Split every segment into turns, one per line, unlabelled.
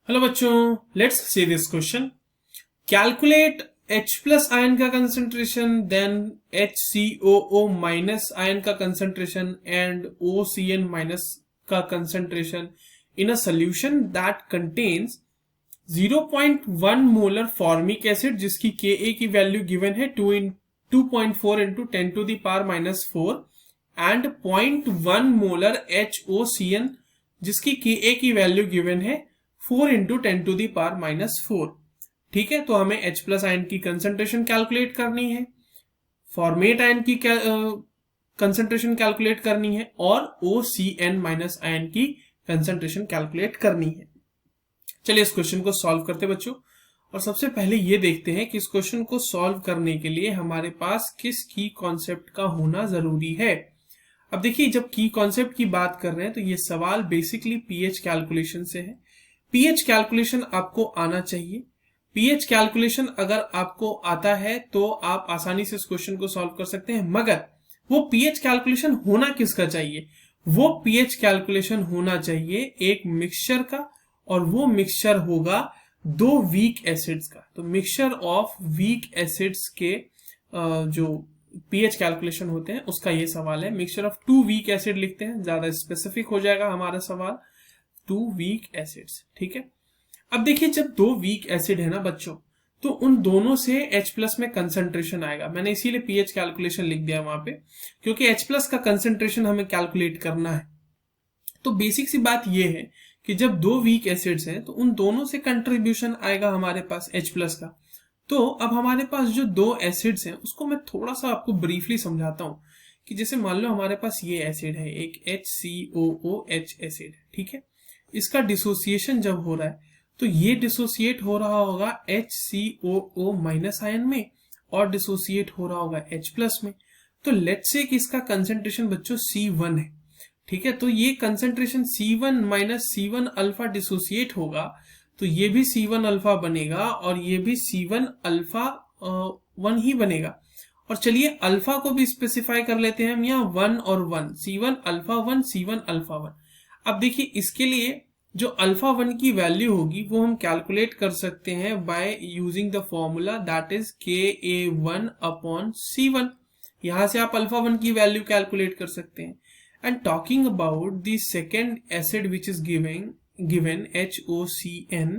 Hello बच्चों, let's see this question. Calculate H plus ion का concentration, then HCOO minus ion का concentration and OCN minus का concentration in a solution that contains 0.1 molar formic acid जिसकी Ka की value given है 2.4 into 10 to the power minus 4 and 0.1 molar HOCN जिसकी Ka की value given है 4 into 10 to the power minus 4। ठीक है, तो हमें H प्लस आयन की कंसंट्रेशन कैलकुलेट करनी है, फॉर्मेट आयन की कंसंट्रेशन कैलकुलेट करनी है और OCN माइनस आयन की कंसंट्रेशन कैलकुलेट करनी है। चलिए इस क्वेश्चन को सॉल्व करते बच्चों। और सबसे पहले ये देखते हैं कि इस क्वेश्चन को सॉल्व करने के लिए हमारे पास किस की कॉन्सेप्ट का होना जरूरी है। अब देखिए, जब की कॉन्सेप्ट की बात कर रहे हैं तो ये सवाल बेसिकली पीएच कैलकुलेशन से है। पीएच कैलकुलेशन आपको आना चाहिए। पीएच कैलकुलेशन अगर आपको आता है तो आप आसानी से इस क्वेश्चन को सॉल्व कर सकते हैं, मगर वो पीएच कैलकुलेशन होना किसका चाहिए? वो पीएच कैलकुलेशन होना चाहिए एक मिक्सचर का, और वो मिक्सचर होगा दो वीक एसिड्स का। तो मिक्सचर ऑफ वीक एसिड्स के जो पीएच कैलकुलेशन होते हैं उसका ये सवाल है। Mixture of two weak acid लिखते हैं, ज्यादा स्पेसिफिक हो जाएगा हमारा सवाल। टू वीक एसिड्स, ठीक है। अब देखिए, जब दो वीक एसिड है ना बच्चों, तो उन दोनों से H प्लस में कंसंट्रेशन आएगा। मैंने इसीलिए पीएच कैलकुलेशन लिख दिया वहां पे, क्योंकि H प्लस का कंसंट्रेशन हमें कैलकुलेट करना है। तो बेसिक सी बात यह है कि जब दो वीक एसिड्स हैं तो उन दोनों से कंट्रीब्यूशन आएगा हमारे पास H प्लस का। तो अब हमारे पास जो दो एसिड्स हैं उसको मैं थोड़ा सा आपको ब्रीफली समझाता हूं कि जैसे मान लो हमारे पास ये एसिड है, एक HCOOH एसिड, ठीक है। इसका डिसोसिएशन जब हो रहा है तो ये डिसोसिएट हो रहा होगा HCOO माइनस आयन में और डिसोसिएट हो रहा होगा H प्लस में। तो लेट्स से कि इसका कंसंट्रेशन बच्चों C1 है, ठीक है। तो ये concentration C1 minus C1 alpha dissociate होगा, तो ये भी C1 अल्फा बनेगा और ये भी C1 अल्फा 1 ही बनेगा। और चलिए अल्फा को भी स्पेसिफाई कर लेते हैं हम यहाँ 1 और 1, C1 अल्फा 1, C1 अल्फा 1। अब देखिए, इसके लिए जो अल्फा 1 की वैल्यू होगी वो हम कैलकुलेट कर सकते हैं by using the formula that is Ka1 upon C1। यहां से आप अल्फा 1 की वैल्यू कैलकुलेट कर सकते हैं। And talking about the second acid which is given HOCN,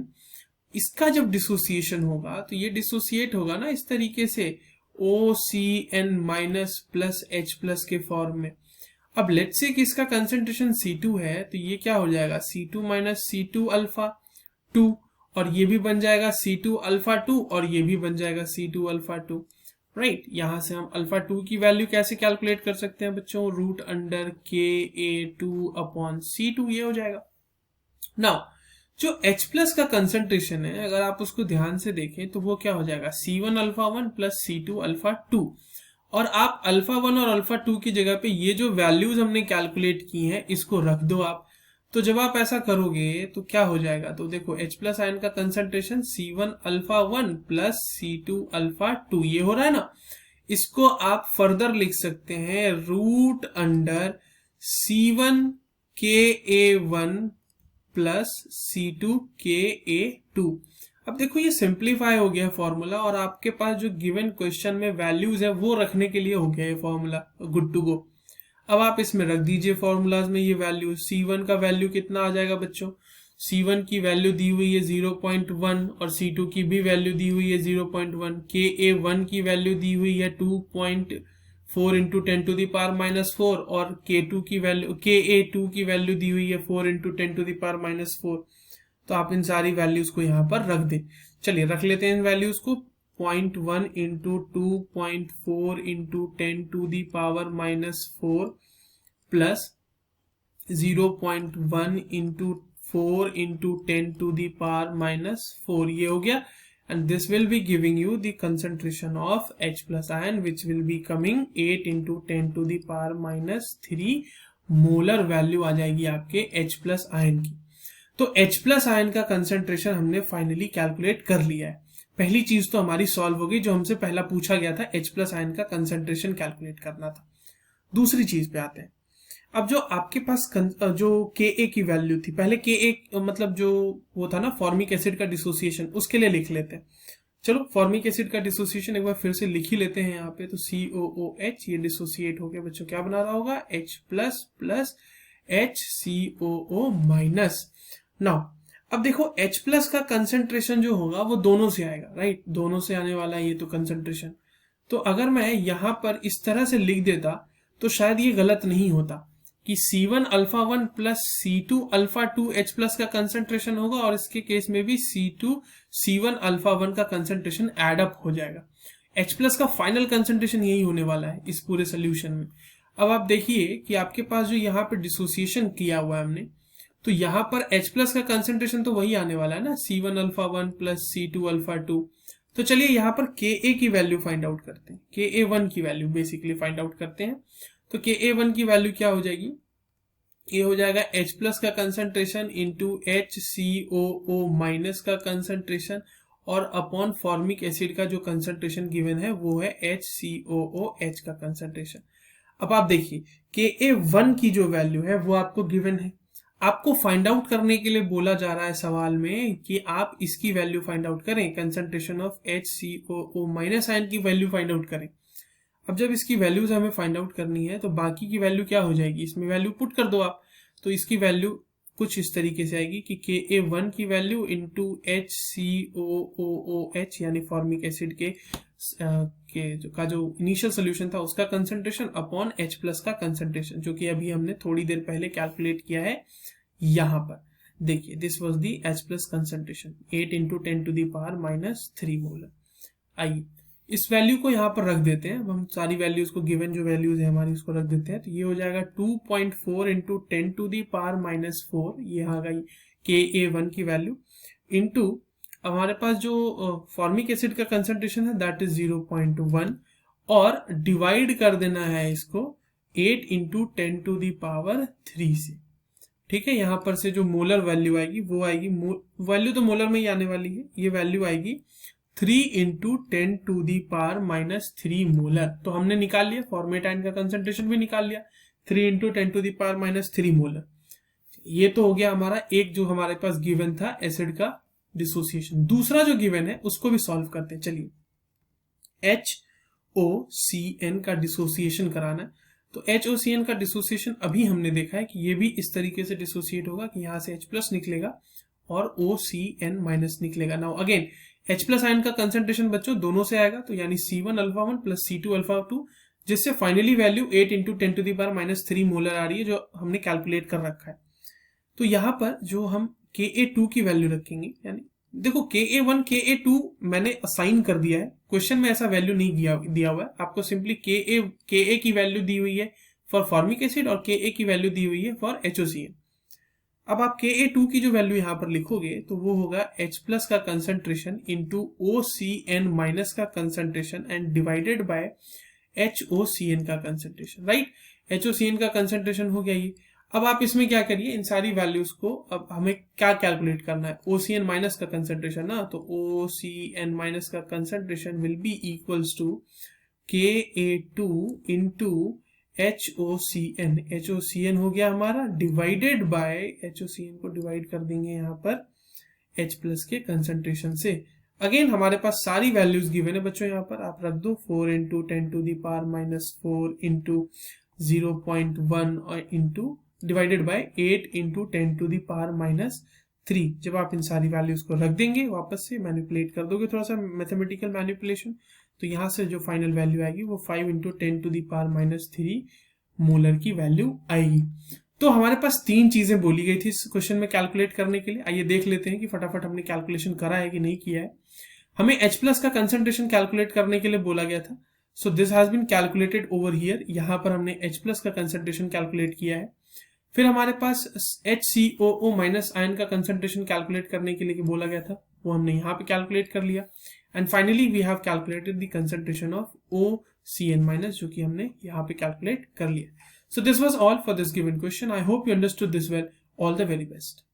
इसका जब डिसोसिएशन होगा तो ये डिसोसिएट होगा ना इस तरीके से OCN minus plus H plus के फॉर्म में। अब लेट्स से कि इसका कंसंट्रेशन C2 है, तो ये क्या हो जाएगा C2 माइनस C2 अल्फा 2, और ये भी बन जाएगा C2 अल्फा 2 और ये भी बन जाएगा C2 अल्फा 2, राइट। यहां से हम अल्फा 2 की वैल्यू कैसे कैलकुलेट कर सकते हैं बच्चों? Root under Ka2 upon C2, ये हो जाएगा। नाउ जो H प्लस का कंसंट्रेशन है, अगर आप उसको ध्यान से देखें तो वो क्या हो जाएगा C1 alpha 1 plus C2 alpha 2। और आप अल्फा 1 और अल्फा 2 की जगह पे ये जो वैल्यूज हमने कैलकुलेट की हैं इसको रख दो आप। तो जब आप ऐसा करोगे तो क्या हो जाएगा? तो देखो H प्लस आयन का concentration C1 alpha 1 plus C2 alpha 2, ये हो रहा है ना। इसको आप फर्दर लिख सकते हैं root under C1 Ka1 plus C2 Ka2। अब देखो ये सिंप्लीफाई हो गया फॉर्मूला, और आपके पास जो गिवन क्वेश्चन में वैल्यूज है वो रखने के लिए हो गया ये फॉर्मूला गुड टू गो। अब आप इसमें रख दीजिए फॉर्मूलाज में ये वैल्यू। C1 का वैल्यू कितना आ जाएगा बच्चों? C1 की वैल्यू दी हुई है 0.1 और C2 की भी वैल्यू दी हुई है 0.1। Ka1 की वैल्यू दी हुई है 2.4 into 10 to the power minus 4 और Ka2 की वैल्यू दी हुई है 4 into 10 to the power minus 4। तो आप इन सारी वैल्यूज को यहाँ पर रख दें। चलिए रख लेते हैं इन वैल्यूज को। 0.1 into 2.4 into 10 to the power minus 4 plus 0.1 into 4 into 10 to the power minus 4, ये हो गया। and this will be giving you the concentration of H plus ion which will be coming 8 into 10 to the power minus 3 molar value आ जाएगी आपके H plus ion की। तो H plus ion का concentration हमने फाइनली कैलकुलेट कर लिया है। पहली चीज तो हमारी सॉल्व हो गई, जो हमसे पहला पूछा गया था H प्लस आयन का कंसंट्रेशन कैलकुलेट करना था। दूसरी चीज पे आते हैं। अब जो आपके पास जो Ka की वैल्यू थी, पहले Ka मतलब जो वो था ना फॉर्मिक एसिड का डिसोसिएशन, उसके लिए लिख लेते हैं। चलो फॉर्मिक एसिड का डिसोसिएशन एक बार फिर से लिख ही लेते हैं यहाँ पे। तो COOH ये डिसोसिएट हो गया बच्चों, क्या बना रहा होगा H plus plus HCOO minus. Now अब देखो H प्लस का कंसेंट्रेशन जो होगा वो दोनों से आएगा, राइट, दोनों से आने वाला है ये तो कंसेंट्रेशन। तो अगर मैं यहाँ पर इस तरह से लिख देता तो शायद ये गलत नहीं होता कि C1 alpha 1 plus C2 alpha 2 H plus का कंसेंट्रेशन होगा, और इसके केस में भी C2 C1 अल्फा 1 का कंसेंट्रेशन एड अप हो जाएगा। H प्लस का फाइनल कंसेंट्रेशन यही होने वाला है इस पूरे सोल्यूशन में। अब आप देखिए कि आपके पास जो यहाँ पे डिसोसिएशन किया हुआ है हमने, तो यहाँ पर H प्लस का कंसेंट्रेशन तो वही आने वाला है ना, C1 alpha 1 plus C2 alpha 2। तो चलिए यहाँ पर Ka की वैल्यू फाइंड आउट करते हैं, Ka1 की वैल्यू बेसिकली फाइंड आउट करते हैं। तो Ka1 की वैल्यू क्या हो जाएगी, ये हो जाएगा H प्लस का कंसेंट्रेशन इंटू HCOO माइनस का कंसेंट्रेशन, और अपॉन फॉर्मिक एसिड का जो कंसेंट्रेशन गिवन है वो है HCOOH का कंसेंट्रेशन। अब आप देखिए Ka1 की जो वैल्यू है वो आपको गिवन है, आपको फाइंड आउट करने के लिए बोला जा रहा है सवाल में कि आप इसकी वैल्यू फाइंड आउट करें, concentration of HCOO minus ion की वैल्यू फाइंड आउट करें। अब जब इसकी वैल्यूज हमें फाइंड आउट करनी है तो बाकी की वैल्यू क्या हो जाएगी, इसमें वैल्यू पुट कर दो आप। तो इसकी वैल्यू कुछ इस तरीके से आएगी कि Ka1 की वैल्यू इंटू HCOOH यानी फॉर्मिक एसिड के जो इनिशियल सोल्यूशन था उसका कंसेंट्रेशन अपॉन H प्लस का कंसेंट्रेशन, जो कि अभी हमने थोड़ी देर पहले कैलकुलेट किया है। यहाँ पर देखिए this was the H plus concentration 8 into 10 to the power minus 3 molar. आइए इस वैल्यू को यहाँ पर रख देते हैं, हम सारी वैल्यूज को गिवन जो वैल्यूज है हमारी उसको रख देते हैं। तो ये हो जाएगा 2.4 into 10 to the power minus 4, ये आ गई Ka1 की वैल्यू, इंटू हमारे पास जो फॉर्मिक एसिड का कंसेंट्रेशन है दैट इज 0.1, और डिवाइड कर देना है इसको 8 इंटू 10 टू दी पावर 3 से। ठीक है, यहाँ पर से जो मोलर वैल्यू आएगी वो आएगी, वैल्यू तो मोलर में ही आने वाली है, ये वैल्यू आएगी 3 into 10 to the power minus 3 molar. तो हमने निकाल लिया फॉर्मेट आयन का कंसेंट्रेशन भी निकाल लिया, 3 into 10 to the power minus 3 molar. ये तो हो गया हमारा एक जो हमारे पास गिवन था एसिड का डिसोसिएशन। दूसरा जो गिवन है उसको भी सॉल्व करते हैं। चलिए HOCN का डिसोसिएशन कराना है। तो HOCN का डिसोसिएशन अभी हमने देखा है कि ये भी इस तरीके से डिसोसिएट होगा कि यहाँ से H प्लस निकलेगा और OCN माइनस निकलेगा। Now again H plus ion का कंसेंट्रेशन बच्चों दोनों से आएगा, तो यानी C1 alpha 1 plus C2 alpha 2, जिससे finally value 8 into 10 to the power minus 3 molar आ रही है, जो हमने कैलकुलेट कर रखा है। तो यहाँ पर जो हम Ka2 की वैल्यू रखेंगे, यानी देखो Ka1 Ka2 मैंने असाइन कर दिया है, क्वेश्चन में ऐसा वैल्यू नहीं दिया हुआ है, आपको सिंपली Ka की वैल्यू दी हुई है फॉर फॉर्मिक एसिड और Ka की वैल्यू दी हुई है फॉर HOCN। अब आप Ka2 की जो वैल्यू यहाँ पर लिखोगे तो वो होगा H प्लस का कंसेंट्रेशन इंटू OCN माइनस का concentration and divided by HOCN का कंसेंट्रेशन, राइट। HOCN का कंसेंट्रेशन हो गया ये। अब आप इसमें क्या करिए, इन सारी वैल्यूज को अब हमें क्या कैलकुलेट करना है, OCN माइनस का कंसेंट्रेशन ना, तो OCN माइनस का concentration will be equals to Ka2 into HOCN। HOCN हो गया हमारा डिवाइडेड बाय, HOCN को डिवाइड कर देंगे यहाँ पर H प्लस के कंसेंट्रेशन से। अगेन हमारे पास सारी वैल्यूज गिवन है बच्चों, यहाँ पर आप रख दो 4 into 10 to the power minus 4 into 0.1 और into divided by 8 into 10 to the power minus 3। जब आप इन सारी वैल्यूज को रख देंगे, वापस से मैनिपुलेट कर दोगे थोड़ा सा मैथमेटिकल मैनिपुलेशन, तो यहाँ से जो फाइनल वैल्यू आएगी वो 5 into 10 to the power minus 3 molar की वैल्यू आएगी। तो हमारे पास तीन चीजें बोली गई थी इस क्वेश्चन में कैलकुलेट करने के लिए। आइए देख लेते हैं कि फटाफट हमने कैलकुलेशन करा है कि नहीं किया है। हमें H प्लस का कंसेंट्रेशन कैलकुलेट करने के लिए बोला गया था, so this has been calculated over here. यहाँ पर हमने H प्लस का कंसेंट्रेशन कैलकुलेट किया है। फिर हमारे पास HCOO माइनस आयन का कंसेंट्रेशन कैलकुलेट करने के लिए बोला गया था, वो हमने यहाँ पे कैलकुलेट कर लिया। And finally we have calculated the concentration of OCN minus, जो कि हमने यहाँ पे कैलकुलेट कर लिया। So this was all for this given question. I hope you understood this well. All the very best.